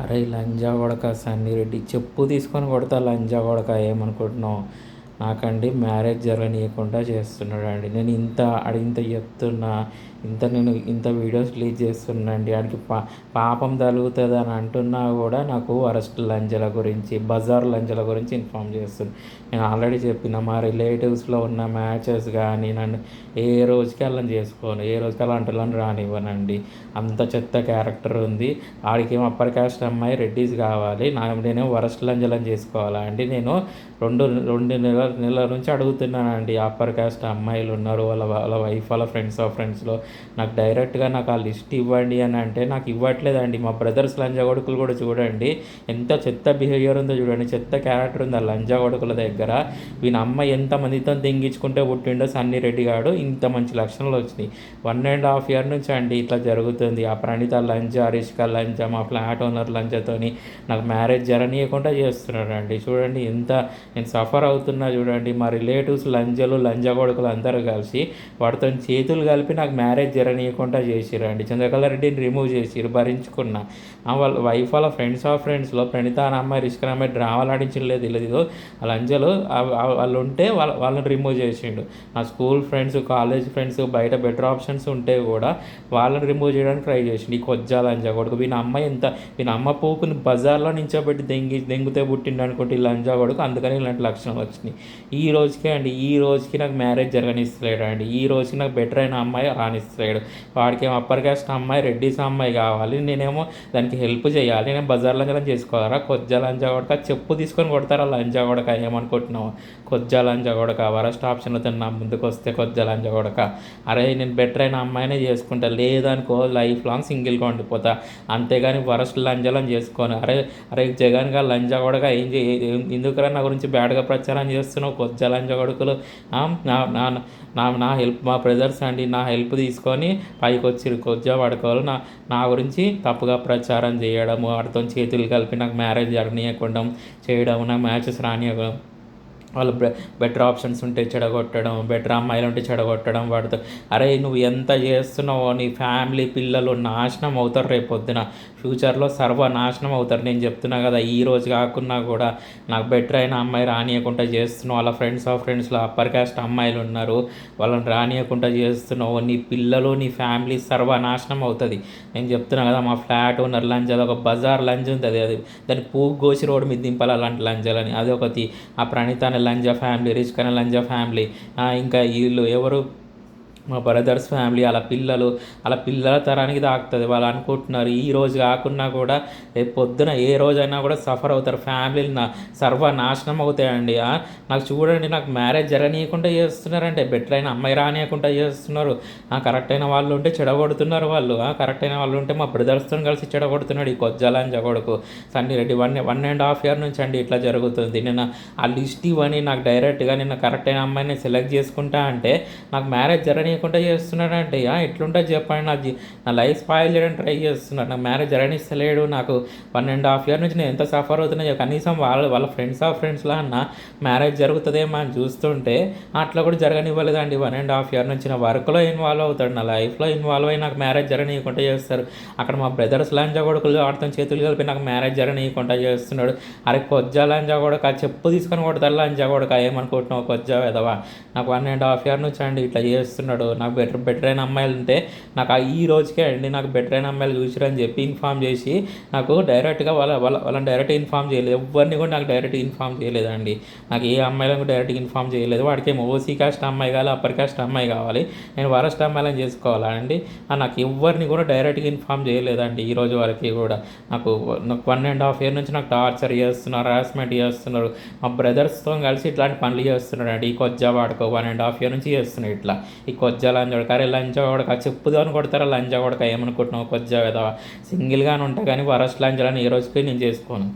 అరే లంజా కొడక సన్నీ రెడ్డి చెప్పు తీసుకొని కొడతా లంజా కొడక ఏమనుకుంటున్నావు? నాకండి మ్యారేజ్ జరగనీయకుండా చేస్తున్నాడండి. నేను ఇంత చెప్తున్నా, నేను ఇంత వీడియోస్ రిలీజ్ చేస్తున్నా అండి. ఆడికి పాపం తగులుతుంది అని అంటున్నా కూడా నాకు అరెస్ట్ లంజల గురించి, బజార్ లంజల గురించి ఇన్ఫామ్ చేస్తుంది. నేను ఆల్రెడీ చెప్పిన మా రిలేటివ్స్లో ఉన్న మ్యాచెస్ కానీ నన్ను ఏ రోజుకి అలా చేసుకోను, ఏ రోజుకి అలాంటి రానివ్వనండి. అంత చెత్త క్యారెక్టర్ ఉంది. ఆడికేమో అప్పర్ కాస్ట్ అమ్మాయి రెడ్డీస్ కావాలి, నేనేమో వరస్ట్ లంజలని చేసుకోవాలా అండి? నేను రెండు రెండు నెలల నుంచి అడుగుతున్నానండి. అప్పర్ కాస్ట్ అమ్మాయిలు ఉన్నారు, వాళ్ళ వైఫ్, వాళ్ళ ఫ్రెండ్స్లో నాకు డైరెక్ట్గా నాకు ఆ లిస్ట్ ఇవ్వండి అని అంటే నాకు ఇవ్వట్లేదండి. మా బ్రదర్స్ లంజా కొడుకులు కూడా చూడండి ఎంత చెత్త బిహేవియర్ ఉందో చూడండి, చెత్త క్యారెక్టర్ ఉంది ఆ లంజా కొడుకుల దగ్గర. వీని అమ్మ ఎంత మందితో తెంగించుకుంటే పుట్టిండో సన్నీ రెడ్డి గాడు, ఇంత మంచి లక్షణాలు వచ్చినాయి. 1.5 year నుంచి అండి ఇట్లా జరుగుతుంది. ఆ ప్రణీత లంజా, రిష్కా లంజా, మా ఫ్లాట్ ఓనర్ లంజతోని నాకు మ్యారేజ్ జరగనీయకుండా చేస్తున్నాడు అండి. చూడండి ఎంత నేను సఫర్ అవుతున్నా చూడండి. మా రిలేటివ్స్ లంజలు, లంజా కొడుకులు అందరూ కలిసి వాడితో చేతులు కలిపి నాకు మ్యారేజ్ జరగనీయకుండా చేసిరండి. చంద్రకళ రెడ్డిని రిమూవ్ చేసిరు, భరించుకున్నా. వాళ్ళ వైఫ్, వాళ్ళ ఫ్రెండ్స్లో ప్రణీత అని అమ్మాయి, రిష్కా అమ్మాయి డ్రామాలు ఆడించలేదు లేదు. ఆ లంజలు వాళ్ళు ఉంటే వాళ్ళని రిమూవ్ చేసిండు. నా స్కూల్ ఫ్రెండ్స్, కాలేజ్ ఫ్రెండ్స్, బయట బెటర్ ఆప్షన్స్ ఉంటే కూడా వాళ్ళని రిమూవ్ చేయడానికి ట్రై చేసిండు ఈ కొజ్జా లంజా కొడుకు. వీని అమ్మ పూకుని బజార్లో నించోబెట్టి దెంగితే పుట్టిండు అనుకుంటే ఈ లంజా కొడుకు. అందుకని ఇలాంటి లక్షణాలు వచ్చినాయి. ఈ రోజుకి నాకు మ్యారేజ్ జరగనిస్తలేడు అండి. ఈ రోజుకి నాకు బెటర్ అయిన అమ్మాయి రానిస్తలేడు. వాడికి ఏమో అప్పర్ కాస్ట్ అమ్మాయి, రెడ్డిస్ అమ్మాయి కావాలి, నేనేమో దానికి హెల్ప్ చేయాలి. నేను బజార్ లంజా చేసుకోవాలా? కొజ్జా లంజా కొడక చెప్పు తీసుకొని కొడతారా లంజా కొడక? ఏమనుకుంటున్నావు? కొజ్జా లంజా కొడక వరస్ట్ ఆప్షన్లతో నా ముందుకు వస్తే కొజ్జా లంజా కొడక. అరే నేను బెటర్ అయిన అమ్మాయినే చేసుకుంటా, లేదనుకో లైఫ్ లాంగ్ సింగిల్గా ఉండిపోతా. అంతేగాని వరస్ట్ లంజాలని చేసుకోను. అరే జగన్గా లంజా కొడక ఎందుకురా నా గురించి బ్యాడ్గా ప్రచారం చేస్తున్నావు? కొజ్జా లంజా కొడుకులు నా హెల్ప్, మా బ్రదర్స్ అండి నా హెల్ప్ తీసుకొని పైకి వచ్చి కొజ్జా పడుకోవాలి. నా గురించి తప్పుగా ప్రచారం చేయడం, వాటితో చేతులు కలిపి నాకు మ్యారేజ్ జరగనీయకుండా చేయడం, నాకు మ్యాచెస్ రానియడం, వాళ్ళు బెటర్ ఆప్షన్స్ ఉంటే చెడగొట్టడం, బెటర్ అమ్మాయిలు ఉంటే చెడగొట్టడం వాడితో. అరే నువ్వు ఎంత చేస్తున్నావో నీ ఫ్యామిలీ, పిల్లలు నాశనం అవుతారు. రేపు పొద్దున ఫ్యూచర్లో సర్వనాశనం అవుతారు. నేను చెప్తున్నా కదా, ఈ రోజు కాకున్నా కూడా నాకు బెటర్ అయిన అమ్మాయి రానియకుండా చేస్తున్నావు. వాళ్ళ ఫ్రెండ్స్లో అప్పర్ కాస్ట్ అమ్మాయిలు ఉన్నారు, వాళ్ళని రానియకుండా చేస్తున్నావు. నీ పిల్లలు, నీ ఫ్యామిలీ సర్వనాశనం అవుతుంది. నేను చెప్తున్నా కదా, మా ఫ్లాట్ ఓనర్ లంజాలు ఒక బజార్ లంజ్ ఉంటుంది. అది దాన్ని పూగు గోసి రోడ్డు మీద దింపాలి అలాంటి లంజాలని. అది ఒకటి. ఆ ప్రణీత లంజా ఫ్యామిలీ, రిష్కా లంజా ఫ్యామిలీ, ఇంకా వీళ్ళు ఎవరు, మా బ్రదర్స్ ఫ్యామిలీ, అలా పిల్లల తరానికి తాకుతుంది. వాళ్ళు అనుకుంటున్నారు ఈ రోజు కాకున్నా కూడా రేపు పొద్దున ఏ రోజైనా కూడా సఫర్ అవుతారు. ఫ్యామిలీలు సర్వనాశనం అవుతాయండి. నాకు చూడండి, నాకు మ్యారేజ్ జరగనీయకుండా చేస్తున్నారంటే, బెటర్ అయిన అమ్మాయి రానియకుండా చేస్తున్నారు. కరెక్ట్ అయిన వాళ్ళు ఉంటే చెడగొడుతున్నారు వాళ్ళు. కరెక్ట్ అయిన వాళ్ళు ఉంటే మా బ్రదర్స్తో కలిసి చెడగొడుతున్నాడు ఈ కొజ్జాలని జగొడుకు సన్నీ రెడ్డి. 1.5 year నుంచి అండి ఇట్లా జరుగుతుంది. నేను ఆ లిస్ట్ ఇవ్వని నాకు డైరెక్ట్గా నిన్న కరెక్ట్ అయిన అమ్మాయిని సెలెక్ట్ చేసుకుంటా అంటే నాకు మ్యారేజ్ జరగనీయకుండా చేస్తున్నాడంటే ఎట్లుంటుంది చెప్పండి? నా లైఫ్ స్పాయిల్ చేయడానికి ట్రై చేస్తున్నాడు. నాకు మ్యారేజ్ జరగనిస్తలేడు. నాకు 1.5 year నుంచి నేను ఎంత సఫర్ అవుతున్నాయో, కనీసం వాళ్ళ ఫ్రెండ్స్లా అన్న మ్యారేజ్ జరుగుతుందేమో అని చూస్తుంటే అట్లా కూడా జరగనివ్వలేదండి. 1.5 year నుంచి నా వర్క్లో ఇన్వాల్వ్ అవుతాడు, నా లైఫ్లో ఇన్వాల్వ్ అయ్యి నాకు మ్యారేజ్ జరగనీయకుండా చేస్తారు. అక్కడ మా బ్రదర్స్ లంజా కొడుకులు ఆడుతాం చేతులు కలిపి నాకు మ్యారేజ్ జరగనీయకుండా చేస్తున్నాడు. అరే కొజ్జా లంజా కొడక చెప్పు తీసుకొని కొడతారు లంజా కొడక. ఏమనుకుంటున్నావు కొజ్జా వెదవా? నాకు 1.5 year నుంచి అండి ఇట్లా చేస్తున్నాడు. నాకు బెటర్ అయిన అమ్మాయిలు ఉంటే నాకు ఈ రోజుకే అండి నాకు బెటర్ అయిన అమ్మాయిలు చూసిరని చెప్పి ఇన్ఫామ్ చేసి నాకు డైరెక్ట్గా వాళ్ళని డైరెక్ట్ ఇన్ఫామ్ చేయలేదు. ఎవరిని కూడా నాకు డైరెక్ట్ ఇన్ఫామ్ చేయలేదండి. నాకు ఏ అమ్మాయిలను డైరెక్ట్గా ఇన్ఫామ్ చేయలేదు. వాడికి ఏమో ఓసీ కాస్ట్ అమ్మాయి కావాలి, అప్పర్ కాస్ట్ అమ్మాయి కావాలి, నేను వరస్ట్ అమ్మాయిలను చేసుకోవాలా అండి? నాకు ఎవరిని కూడా డైరెక్ట్గా ఇన్ఫామ్ చేయలేదండి ఈ రోజు వరకు కూడా. నాకు 1.5 year నుంచి నాకు టార్చర్ చేస్తున్నారు, హరాస్మెంట్ చేస్తున్నారు. మా బ్రదర్స్తో కలిసి ఇట్లాంటి పనులు చేస్తున్నాడు అండి ఈ కొజ్జా వాడుకో. 1.5 year నుంచి చేస్తున్నాడు ఇట్లా ఈ కొజ్జా లంజా కొడక. అరే లంజా కొడక చెప్పుదో అని కొడతారా లంజా కొడక? ఏమనుకుంటున్నావు కొజ్జా కదా? సింగిల్గానే ఉంటా కానీ వరస్ట్ లంజాలని ఏ రోజుకి నేను చేసుకోను.